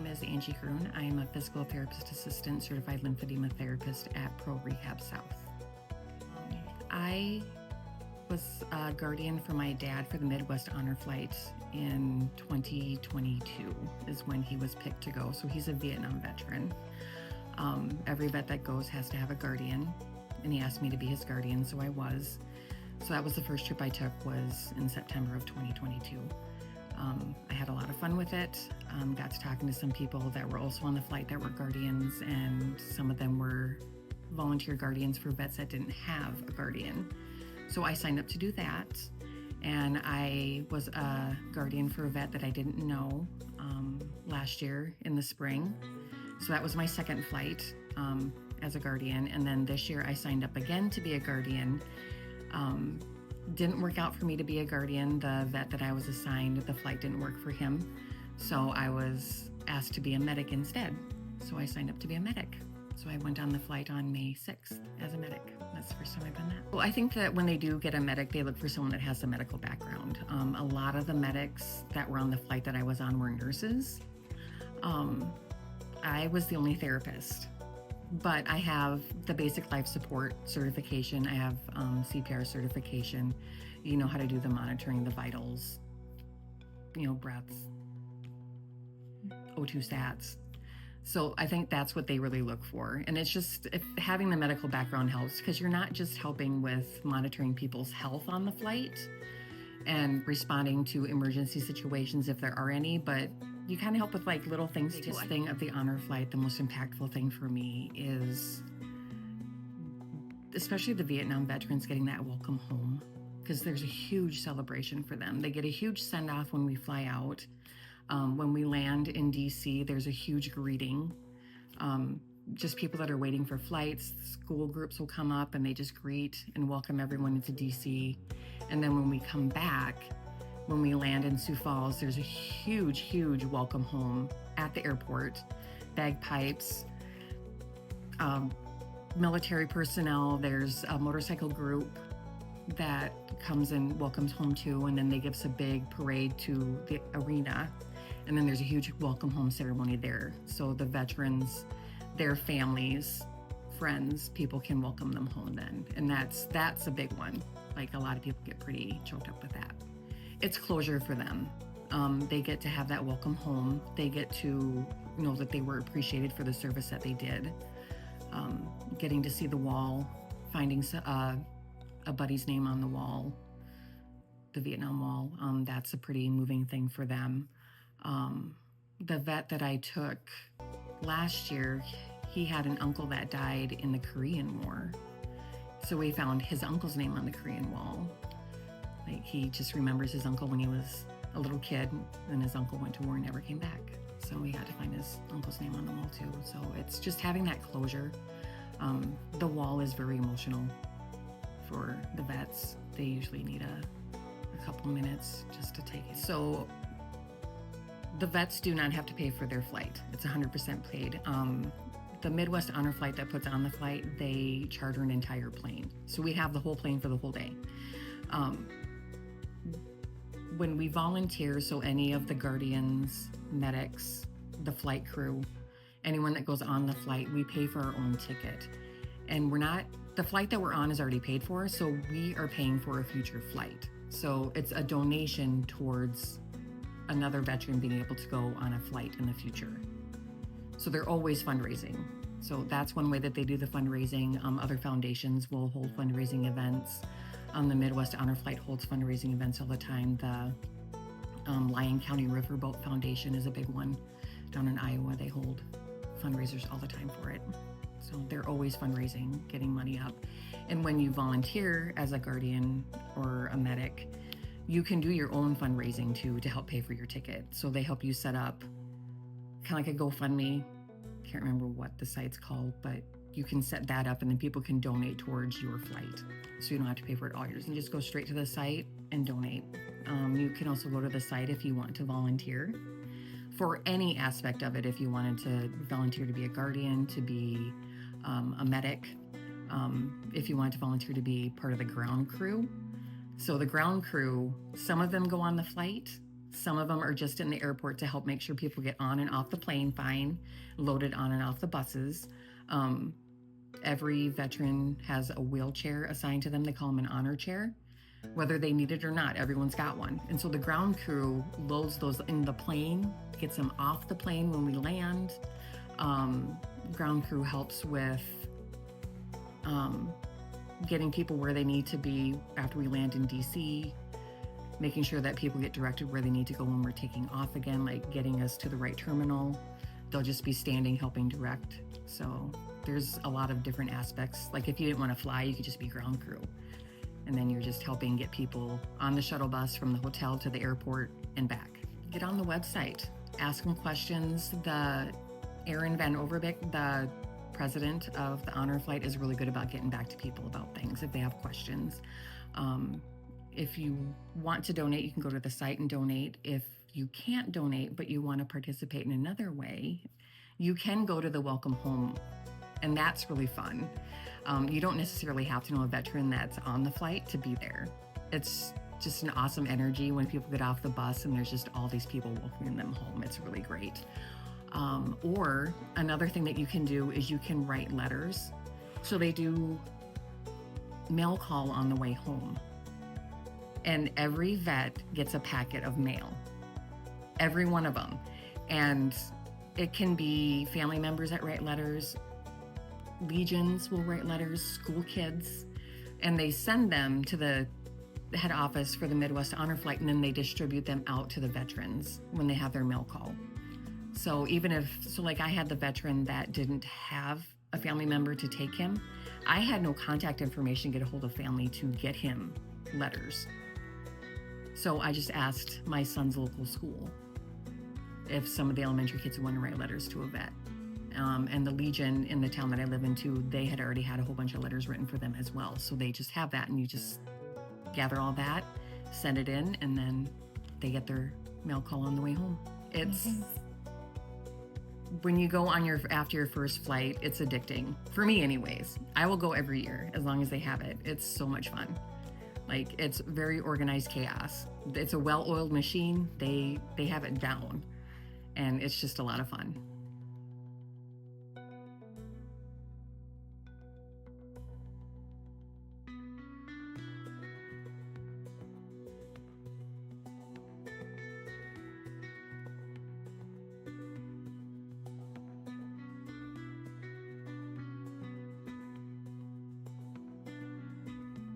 is Angie Groon. I am a physical therapist assistant, certified lymphedema therapist at Pro Rehab South. I was a guardian for my dad for the Midwest Honor Flight in 2022 is when he was picked to go. So he's a Vietnam veteran. Every vet that goes has to have a guardian, and he asked me to be his guardian, so I was. So that was the first trip I took, was in September of 2022. I had a lot of fun with it. Got to talking to some people that were also on the flight that were guardians, and some of them were volunteer guardians for vets that didn't have a guardian. So I signed up to do that, and I was a guardian for a vet that I didn't know last year in the spring. So that was my second flight as a guardian, and then this year I signed up again to be a guardian. Didn't work out for me to be a guardian. The vet that I was assigned, the flight didn't work for him. So I was asked to be a medic instead. So I signed up to be a medic. So I went on the flight on May 6th as a medic. That's the first time I've done that. Well, I think that when they do get a medic, they look for someone that has a medical background. A lot of the medics that were on the flight that I was on were nurses. I was the only therapist. But I have the basic life support certification. I have CPR certification. You know how to do the monitoring, the vitals, breaths, O2 sats. So I think that's what they really look for. And it's just having the medical background helps, because you're not just helping with monitoring people's health on the flight and responding to emergency situations if there are any, but you kind of help with like little things. The biggest thing of the honor flight, the most impactful thing for me is especially the Vietnam veterans getting that welcome home, because there's a huge celebration for them. They get a huge send off when we fly out. When we land in DC, there's a huge greeting. Just people that are waiting for flights, school groups will come up and they just greet and welcome everyone into DC. And then when we come back, when we land in Sioux Falls, there's a huge, huge welcome home at the airport. Bagpipes, military personnel, there's a motorcycle group that comes and welcomes home too, and then they give us a big parade to the arena. And then there's a huge welcome home ceremony there. So the veterans, their families, friends, people can welcome them home then. And that's a big one. Like, a lot of people get pretty choked up with that. It's closure for them. They get to have that welcome home. They get to know that they were appreciated for the service that they did. Getting to see the wall, finding a buddy's name on the wall, the Vietnam Wall, that's a pretty moving thing for them. The vet that I took last year, he had an uncle that died in the Korean War. So we found his uncle's name on the Korean Wall. Like, he just remembers his uncle when he was a little kid, and his uncle went to war and never came back. So we had to find his uncle's name on the wall too. So it's just having that closure. The wall is very emotional for the vets. They usually need a couple minutes just to take it. So the vets do not have to pay for their flight. It's 100% paid. The Midwest Honor Flight that puts on the flight, they charter an entire plane. So we have the whole plane for the whole day. When we volunteer, so any of the guardians, medics, the flight crew, anyone that goes on the flight, we pay for our own ticket. And the flight that we're on is already paid for, so we are paying for a future flight. So it's a donation towards another veteran being able to go on a flight in the future. So they're always fundraising. So that's one way that they do the fundraising. Other foundations will hold fundraising events. The Midwest Honor Flight holds fundraising events all the time. The Lyon County Riverboat Foundation is a big one. Down in Iowa, they hold fundraisers all the time for it. So they're always fundraising, getting money up. And when you volunteer as a guardian or a medic, you can do your own fundraising too to help pay for your ticket. So they help you set up kind of like a GoFundMe. Can't remember what the site's called, but you can set that up and then people can donate towards your flight. So you don't have to pay for it all yours. You just go straight to the site and donate. You can also go to the site if you want to volunteer for any aspect of it. If you wanted to volunteer to be a guardian, to be a medic, if you wanted to volunteer to be part of the ground crew. So the ground crew, some of them go on the flight, Some of them are just in the airport to help make sure people get on and off the plane fine, loaded on and off the buses. Every veteran has a wheelchair assigned to them. They call them an honor chair. Whether they need it or not, everyone's got one. And so the ground crew loads those in the plane, gets them off the plane when we land. Ground crew helps with getting people where they need to be after we land in DC, making sure that people get directed where they need to go when we're taking off again, like getting us to the right terminal. They'll just be standing helping direct. So there's a lot of different aspects. Like if you didn't want to fly, you could just be ground crew. And then you're just helping get people on the shuttle bus from the hotel to the airport and back. Get on the website, ask them questions. Aaron Van Overbeek, the president of the Honor Flight, is really good about getting back to people about things if they have questions. If you want to donate, you can go to the site and donate. If you can't donate, but you want to participate in another way, you can go to the Welcome Home, and that's really fun. You don't necessarily have to know a veteran that's on the flight to be there. It's just an awesome energy when people get off the bus and there's just all these people welcoming them home. It's really great. Or another thing that you can do is you can write letters. So they do mail call on the way home. And every vet gets a packet of mail. Every one of them. And it can be family members that write letters. Legions will write letters, school kids, and they send them to the head office for the Midwest Honor Flight, and then they distribute them out to the veterans when they have their mail call. So like I had the veteran that didn't have a family member to take him. I had no contact information to get a hold of family to get him letters. So I just asked my son's local school if some of the elementary kids want to write letters to a vet. And the Legion in the town that I live in too, they had already had a whole bunch of letters written for them as well. So they just have that, and you just gather all that, send it in, and then they get their mail call on the way home. It's when you go on after your first flight, it's addicting. For me anyways. I will go every year as long as they have it. It's so much fun. Like, it's very organized chaos. It's a well-oiled machine. They have it down, and it's just a lot of fun.